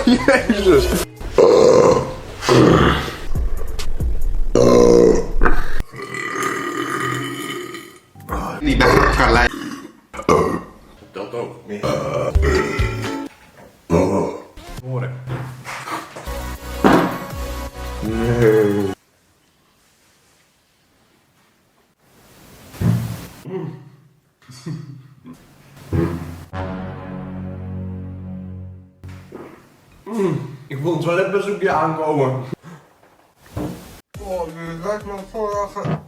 Jezus. Niet dat ik kan lijken. Dat ook. Nee. Hoor ik. Nee. Ik voel het wel net bezoekje aankomen. Oh, dit lijkt me vorige.